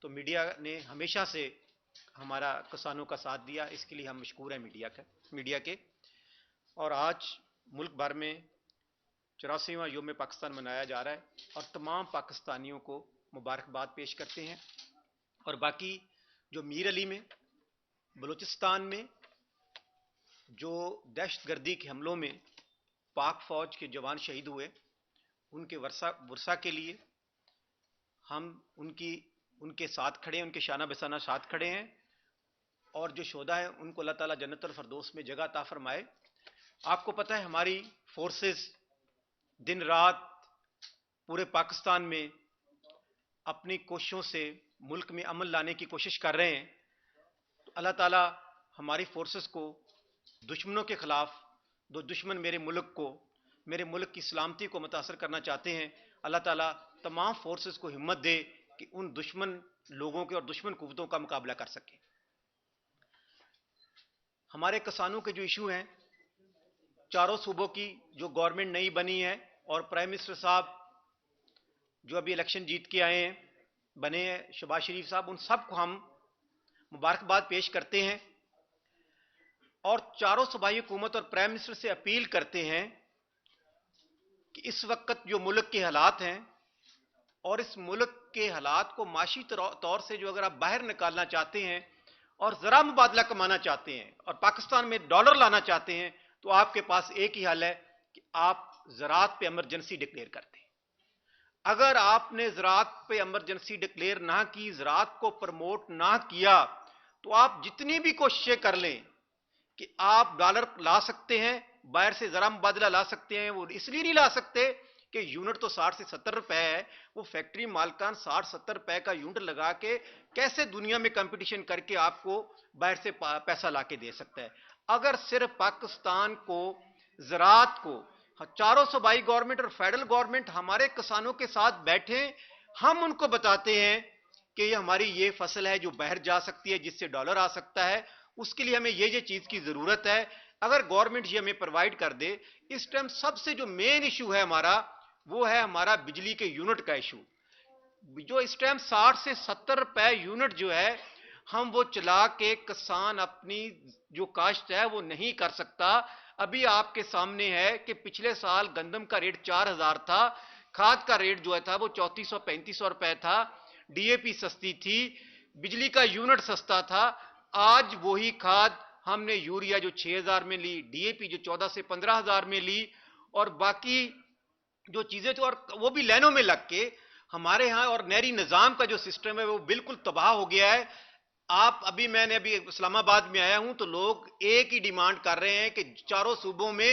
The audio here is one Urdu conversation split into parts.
تو میڈیا نے ہمیشہ سے ہمارا کسانوں کا ساتھ دیا، اس کے لیے ہم مشکور ہیں میڈیا کے۔ اور آج ملک بھر میں 84واں یوم پاکستان منایا جا رہا ہے اور تمام پاکستانیوں کو مبارکباد پیش کرتے ہیں۔ اور باقی جو میر علی میں بلوچستان میں جو دہشت گردی کے حملوں میں پاک فوج کے جوان شہید ہوئے، ان کے ورثہ کے لیے ہم ان کے ساتھ کھڑے ہیں، ان کے شانہ بشانہ ساتھ کھڑے ہیں، اور جو شہداء ہیں ان کو اللہ تعالیٰ جنت الفردوس میں جگہ عطا فرمائے۔ آپ کو پتہ ہے ہماری فورسز دن رات پورے پاکستان میں اپنی کوششوں سے ملک میں امن لانے کی کوشش کر رہے ہیں، تو اللہ تعالیٰ ہماری فورسز کو دشمنوں کے خلاف، جو دشمن میرے ملک کی سلامتی کو متاثر کرنا چاہتے ہیں، اللہ تعالیٰ تمام فورسز کو ہمت دے کہ ان دشمن لوگوں کے اور دشمن قوتوں کا مقابلہ کر سکیں۔ ہمارے کسانوں کے جو ایشو ہیں، چاروں صوبوں کی جو گورنمنٹ نئی بنی ہے اور پرائم منسٹر صاحب جو ابھی الیکشن جیت کے آئے ہیں، بنے ہیں شہباز شریف صاحب، ان سب کو ہم مبارکباد پیش کرتے ہیں اور چاروں صوبائی حکومت اور پرائم منسٹر سے اپیل کرتے ہیں کہ اس وقت جو ملک کے حالات ہیں اور اس ملک کے حالات کو معاشی طور سے جو اگر آپ باہر نکالنا چاہتے ہیں اور ذرا مبادلہ کمانا چاہتے ہیں اور پاکستان میں ڈالر لانا چاہتے ہیں، تو آپ کے پاس ایک ہی حل ہے کہ آپ زراعت پہ ایمرجنسی ڈکلیئر کرتے ہیں۔ اگر آپ نے زراعت پہ ایمرجنسی ڈکلیئر نہ کی، زراعت کو پروموٹ نہ کیا، تو آپ جتنی بھی کوششیں کر لیں کہ آپ ڈالر لا سکتے ہیں، باہر سے ذرا مبادلہ لا سکتے ہیں، وہ اس لیے نہیں لا سکتے کہ یونٹ تو 60 سے 70 روپے ہے، وہ فیکٹری مالکان 60-70 روپے کا یونٹ لگا کے کیسے دنیا میں کمپٹیشن کر کے آپ کو باہر سے پیسہ لا کے دے سکتا ہے۔ اگر صرف پاکستان کو زراعت کو چاروں صوبائی گورنمنٹ اور فیڈرل گورنمنٹ ہمارے کسانوں کے ساتھ بیٹھیں، ہم ان کو بتاتے ہیں کہ یہ ہماری یہ فصل ہے جو باہر جا سکتی ہے، جس سے ڈالر آ سکتا ہے، اس کے لیے ہمیں یہ چیز کی ضرورت ہے، اگر گورنمنٹ یہ ہمیں پرووائڈ کر دے۔ اس ٹائم سب سے جو مین ایشو ہے ہمارا، وہ ہے ہمارا بجلی کے یونٹ کا ایشو، جو اس ٹائم 60 سے 70 روپے یونٹ جو ہے، ہم وہ چلا کے کسان اپنی جو کاشت ہے وہ نہیں کر سکتا۔ ابھی آپ کے سامنے ہے کہ پچھلے سال گندم کا ریٹ 4000 تھا، کھاد کا ریٹ جو تھا وہ 3400-3500 روپے تھا، ڈی اے پی سستی تھی، بجلی کا یونٹ سستا تھا۔ آج وہی کھاد ہم نے یوریا جو 6000 میں لی، ڈی اے پی جو 14 سے 15000 میں لی، اور باقی جو چیزیں تو، اور وہ بھی لائنوں میں لگ کے ہمارے ہاں، اور نہری نظام کا جو سسٹم ہے وہ بالکل تباہ ہو گیا ہے۔ میں نے ابھی اسلام آباد میں آیا ہوں تو لوگ ایک ہی ڈیمانڈ کر رہے ہیں کہ چاروں صوبوں میں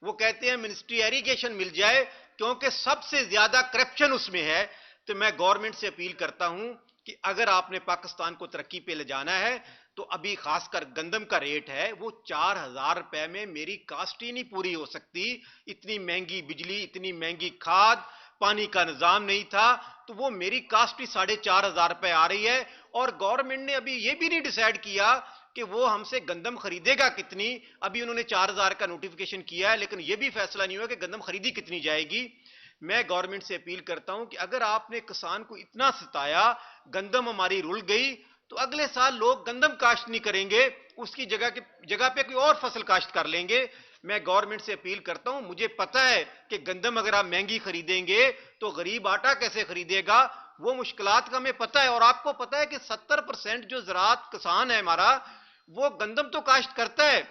وہ کہتے ہیں منسٹری ایریگیشن مل جائے، کیونکہ سب سے زیادہ کرپشن اس میں ہے۔ تو میں گورنمنٹ سے اپیل کرتا ہوں کہ اگر آپ نے پاکستان کو ترقی پہ لے جانا ہے تو ابھی خاص کر گندم کا ریٹ ہے وہ 4000 روپے میں میری کاسٹ ہی نہیں پوری ہو سکتی۔ اتنی مہنگی بجلی، اتنی مہنگی کھاد، پانی کا نظام نہیں تھا، تو وہ میری کاسٹ ہی 4500 روپے آ رہی ہے۔ اور گورنمنٹ نے ابھی یہ بھی نہیں ڈیسائیڈ کیا کہ وہ ہم سے گندم خریدے گا کتنی۔ ابھی انہوں نے 4000 کا نوٹیفیکیشن کیا ہے، لیکن یہ بھی فیصلہ نہیں ہوا کہ گندم خریدی کتنی جائے گی۔ میں گورنمنٹ سے اپیل کرتا ہوں کہ اگر آپ نے کسان کو اتنا ستایا، گندم ہماری رل گئی، تو اگلے سال لوگ گندم کاشت نہیں کریں گے، اس کی جگہ پہ کوئی اور فصل کاشت کر لیں گے۔ میں گورنمنٹ سے اپیل کرتا ہوں، مجھے پتا ہے کہ گندم اگر آپ مہنگی خریدیں گے تو غریب آٹا کیسے خریدے گا، وہ مشکلات کا ہمیں پتا ہے۔ اور آپ کو پتا ہے کہ 70% جو زراعت کسان ہے ہمارا، وہ گندم تو کاشت کرتا ہے،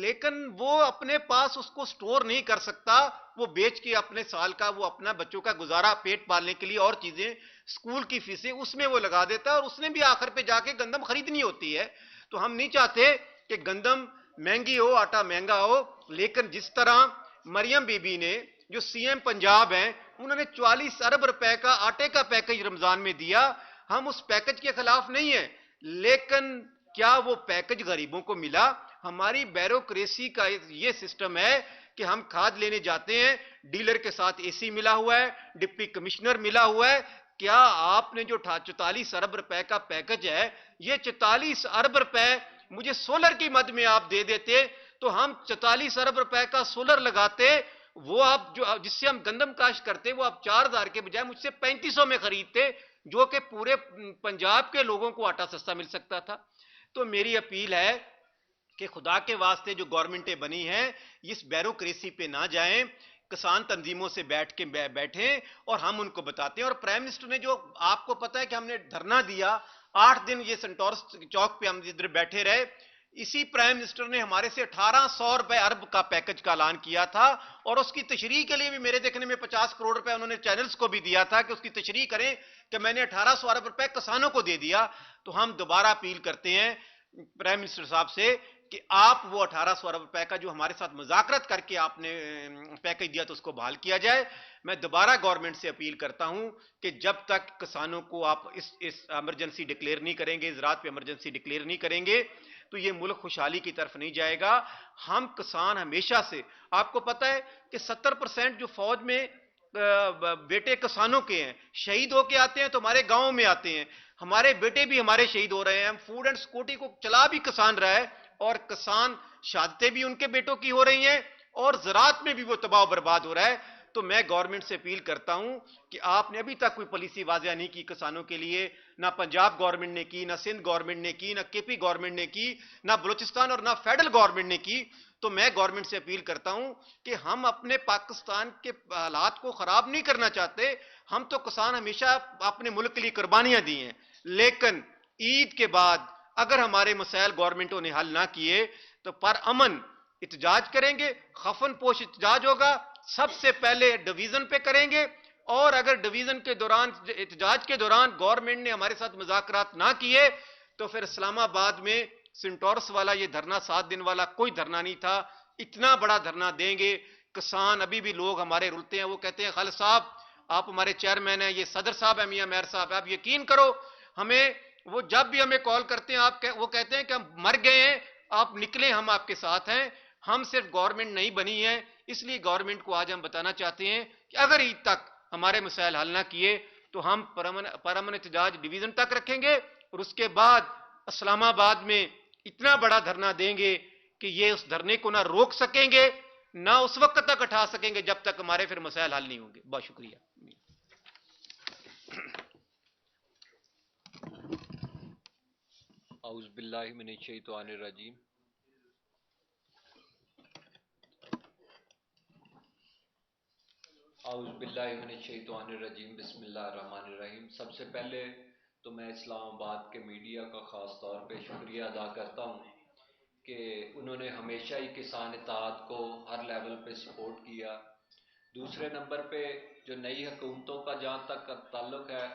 لیکن وہ اپنے پاس اس کو سٹور نہیں کر سکتا، وہ بیچ کے اپنے سال کا، وہ اپنا بچوں کا گزارا پیٹ پالنے کے لیے اور چیزیں، سکول کی فیسیں اس میں وہ لگا دیتا ہے، اور اس نے بھی آخر پہ جا کے گندم خریدنی ہوتی ہے۔ تو ہم نہیں چاہتے کہ گندم مہنگی ہو، آٹا مہنگا ہو، لیکن جس طرح مریم بی بی نے، جو سی ایم پنجاب ہیں، انہوں نے 44 ارب روپے کا آٹے کا پیکج رمضان میں دیا، ہم اس پیکج کے خلاف نہیں ہیں، لیکن کیا وہ پیکج غریبوں کو ملا؟ ہماری بیوروکریسی کا یہ سسٹم ہے کہ ہم کھاد لینے جاتے ہیں، ڈیلر کے ساتھ اے سی ملا ہوا ہے، ڈپٹی کمشنر ملا ہوا ہے۔ کیا آپ نے جو 44 ارب روپے کا پیکج ہے، یہ 44 ارب روپے مجھے سولر کی مد میں آپ دے دیتے تو ہم 44 ارب روپے کا سولر لگاتے، وہ آپ جو جس سے ہم گندم کاشت کرتے وہ آپ 4000 کے بجائے مجھ سے 3500 میں خریدتے، جو کہ پورے پنجاب کے لوگوں کو آٹا سستا مل سکتا تھا. تو میری اپیل ہے کہ خدا کے واسطے جو گورنمنٹیں بنی ہیں اس بیوروکریسی پہ نہ جائیں, کسان تنظیموں سے بیٹھیں اور ہم ان کو بتاتے ہیں. اور پرائم منسٹر نے جو, آپ کو پتا ہے کہ ہم نے دھرنا دیا 8 دن, یہ سنٹورس چوک پہ ہم ادھر بیٹھے رہے, اسی پرائم منسٹر نے ہمارے سے 1800 روپے ارب کا پیکج کا اعلان کیا تھا, اور اس کی تشریح کے لیے بھی میرے دیکھنے میں 50 کروڑ روپے انہوں نے چینلز کو بھی دیا تھا کہ اس کی تشریح کریں کہ میں نے 1800 ارب روپے کسانوں کو دے دیا. تو ہم دوبارہ اپیل کرتے ہیں پرائم منسٹر صاحب سے کہ آپ وہ 1800 ارب روپے کا جو ہمارے ساتھ مذاکرت کر کے آپ نے پیکج دیا تو اس کو بحال کیا جائے. میں دوبارہ گورنمنٹ سے اپیل کرتا ہوں کہ جب تک کسانوں کو آپ اس ایمرجنسی ڈکلیئر نہیں کریں گے, زراعت پہ ایمرجنسی ڈکلیئر نہیں کریں گے, تو یہ ملک خوشحالی کی طرف نہیں جائے گا. ہم کسان ہمیشہ سے, آپ کو پتا ہے کہ 70% جو فوج میں بیٹے کسانوں کے ہیں, شہید ہو کے آتے ہیں تو ہمارے گاؤں میں آتے ہیں. ہمارے بیٹے بھی ہمارے شہید ہو رہے ہیں. فوڈ اینڈ سکورٹی کو چلا بھی کسان رہا ہے, اور کسان شہادتیں بھی ان کے بیٹوں کی ہو رہی ہیں, اور زراعت میں بھی وہ تباہ و برباد ہو رہا ہے. تو میں گورنمنٹ سے اپیل کرتا ہوں کہ آپ نے ابھی تک کوئی پالیسی واضح نہیں کی کسانوں کے لیے, نہ پنجاب گورنمنٹ نے کی, نہ سندھ گورنمنٹ نے کی, نہ کے پی گورنمنٹ نے کی, نہ بلوچستان اور نہ فیڈرل گورنمنٹ نے کی. تو میں گورنمنٹ سے اپیل کرتا ہوں کہ ہم اپنے پاکستان کے حالات کو خراب نہیں کرنا چاہتے. ہم تو کسان ہمیشہ اپنے ملک کے لیے قربانیاں دی ہیں, لیکن عید کے بعد اگر ہمارے مسائل گورنمنٹوں نے حل نہ کیے تو پر امن احتجاج کریں گے. خفن پوش احتجاج ہوگا, سب سے پہلے ڈویژن پہ کریں گے, اور اگر ڈویژن کے دوران, احتجاج کے دوران گورنمنٹ نے ہمارے ساتھ مذاکرات نہ کیے تو پھر اسلام آباد میں سنٹورس والا یہ دھرنا 7 دن والا کوئی دھرنا نہیں تھا, اتنا بڑا دھرنا دیں گے. کسان ابھی بھی لوگ ہمارے رلتے ہیں, وہ کہتے ہیں خالد صاحب آپ ہمارے چیئرمین ہیں, یہ صدر صاحب ہیں میاں مہر صاحب, آپ یقین کرو ہمیں وہ جب بھی ہمیں کال کرتے ہیں وہ کہتے ہیں کہ ہم مر گئے ہیں, آپ نکلیں, ہم آپ کے ساتھ ہیں. ہم صرف گورنمنٹ نہیں بنی ہے, اس لیے گورنمنٹ کو آج ہم بتانا چاہتے ہیں کہ اگر عید تک ہمارے مسائل حل نہ کیے تو ہم پرامن احتجاج ڈویژن تک رکھیں گے, اور اس کے بعد اسلام آباد میں اتنا بڑا دھرنا دیں گے کہ یہ اس دھرنے کو نہ روک سکیں گے نہ اس وقت تک اٹھا سکیں گے جب تک ہمارے پھر مسائل حل نہیں ہوں گے. بہت شکریہ. اعوذ باللہ من الشیطان الرجیم. اعوذ باللہ من الشیطان الرجیم. بسم اللہ الرحمن الرحیم. سب سے پہلے تو میں اسلام آباد کے میڈیا کا خاص طور پہ شکریہ ادا کرتا ہوں کہ انہوں نے ہمیشہ ہی کسان اتحاد کو ہر لیول پہ سپورٹ کیا. دوسرے نمبر پہ جو نئی حکومتوں کا جہاں تک تعلق ہے,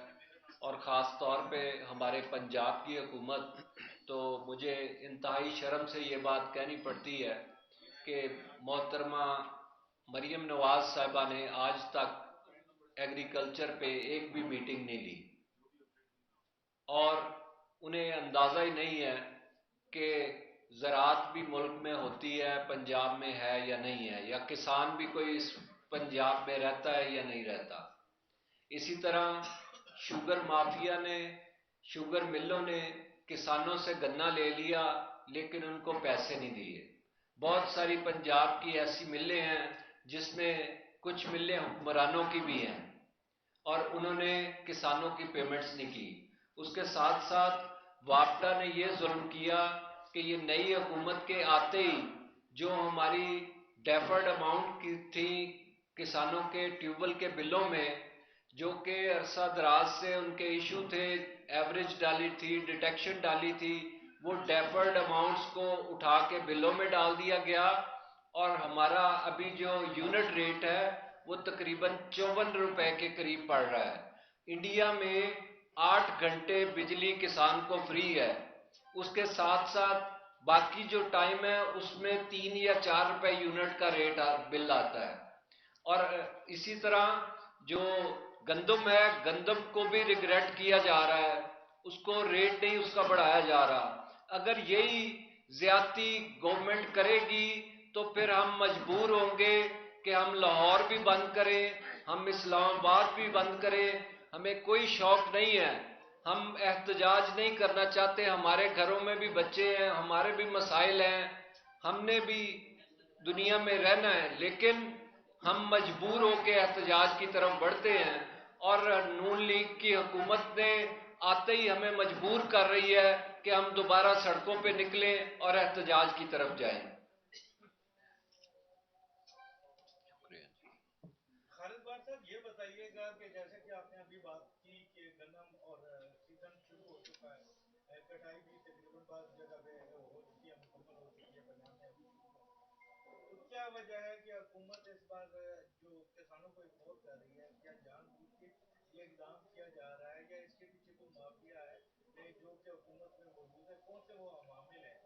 اور خاص طور پہ ہمارے پنجاب کی حکومت, تو مجھے انتہائی شرم سے یہ بات کہنی پڑتی ہے کہ محترمہ مریم نواز صاحبہ نے آج تک ایگریکلچر پہ ایک بھی میٹنگ نہیں لی, اور انہیں اندازہ ہی نہیں ہے کہ زراعت بھی ملک میں ہوتی ہے, پنجاب میں ہے یا نہیں ہے, یا کسان بھی کوئی اس پنجاب میں رہتا ہے یا نہیں رہتا. اسی طرح شوگر مافیا نے, شوگر ملوں نے کسانوں سے گنا لے لیا لیکن ان کو پیسے نہیں دیے. بہت ساری پنجاب کی ایسی ملیں ہیں جس میں کچھ ملیں حکمرانوں کی بھی ہیں, اور انہوں نے کسانوں کی پیمنٹس نہیں کی. اس کے ساتھ ساتھ واپڈا نے یہ ظلم کیا کہ یہ نئی حکومت کے آتے ہی جو ہماری ڈیفرڈ اماؤنٹ کی تھی کسانوں کے ٹیوبل کے بلوں میں, جو کہ عرصہ دراز سے ان کے ایشو تھے, ایوریج ڈالی تھی, ڈیٹیکشن ڈالی تھی, وہ ڈیفرڈ اماؤنٹس کو اٹھا کے بلوں میں ڈال دیا گیا, اور ہمارا ابھی جو یونٹ ریٹ ہے وہ تقریباً 54 روپے کے قریب پڑ رہا ہے. انڈیا میں 8 گھنٹے بجلی کسان کو فری ہے, اس کے ساتھ ساتھ باقی جو ٹائم ہے اس میں 3 یا 4 روپے یونٹ کا ریٹ بل آتا ہے. اور اسی طرح جو گندم ہے, گندم کو بھی ریگریٹ کیا جا رہا ہے, اس کو ریٹ نہیں اس کا بڑھایا جا رہا. اگر یہی زیادتی گورنمنٹ کرے گی تو پھر ہم مجبور ہوں گے کہ ہم لاہور بھی بند کریں, ہم اسلام آباد بھی بند کریں. ہمیں کوئی شوق نہیں ہے, ہم احتجاج نہیں کرنا چاہتے. ہمارے گھروں میں بھی بچے ہیں, ہمارے بھی مسائل ہیں, ہم نے بھی دنیا میں رہنا ہے, لیکن ہم مجبور ہو کے احتجاج کی طرف بڑھتے ہیں. اور نون لیگ کی حکومت نے آتے ہی ہمیں مجبور کر رہی ہے کہ ہم دوبارہ سڑکوں پہ نکلیں اور احتجاج کی طرف جائیں. خالد بار صاحب یہ بتائیے گا کہ جیسے کہ آپ نے ابھی بات کی کہ گندم اور سیزن شروع ہو چکا ہے، کٹائی بھی تقریباً بعض جگہ پہ ہو چکی ہے، مکمل ہو چکی ہے، پنجاب میں ابھی شروع ہے، تو کیا وجہ ہے کہ حکومت اس بار جو کسانوں کو اگنور کر رہی ہے؟ کیا جان بوجھ کے یہ اقدام کیا جا رہا ہے یا اس کے پیچھے کوئی مافیا ہے جو کہ حکومت میں موجود ہے؟ کون سے وہ عوامل ہیں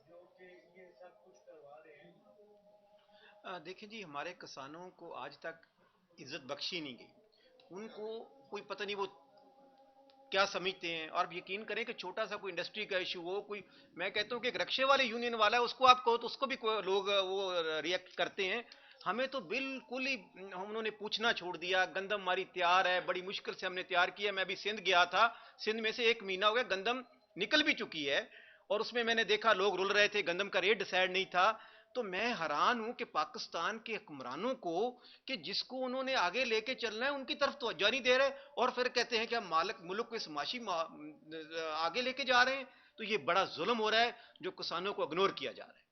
جو کہ یہ سب کچھ کروا رہے ہیں؟ دیکھیں جی، ہمارے کسانوں کو آج تک عزت بخشی نہیں گئی. ان کو کوئی پتہ نہیں وہ کیا سمجھتے ہیں. اور یقین کریں کہ چھوٹا سا کوئی انڈسٹری کا ایشو ہو، کوئی میں کہتا ہوں کہ ایک رکشے والے یونین والا ہے، اس کو آپ کہو تو اس کو بھی لوگ وہ ریئیکٹ کرتے ہیں. ہمیں تو بالکل ہی انہوں نے پوچھنا چھوڑ دیا. گندم ہماری تیار ہے، بڑی مشکل سے ہم نے تیار کیا. میں ابھی سندھ گیا تھا، سندھ میں سے 1 مہینہ ہو گیا گندم نکل بھی چکی ہے، اور اس میں نے دیکھا لوگ رول رہے تھے، گندم کا ریٹ ڈیسائیڈ نہیں تھا. تو میں حیران ہوں کہ پاکستان کے حکمرانوں کو، کہ جس کو انہوں نے آگے لے کے چلنا ہے ان کی طرف توجہ نہیں دے رہے، اور پھر کہتے ہیں کہ ہم ملک کو اس معاشی آگے لے کے جا رہے ہیں. تو یہ بڑا ظلم ہو رہا ہے جو کسانوں کو اگنور کیا جا رہا ہے.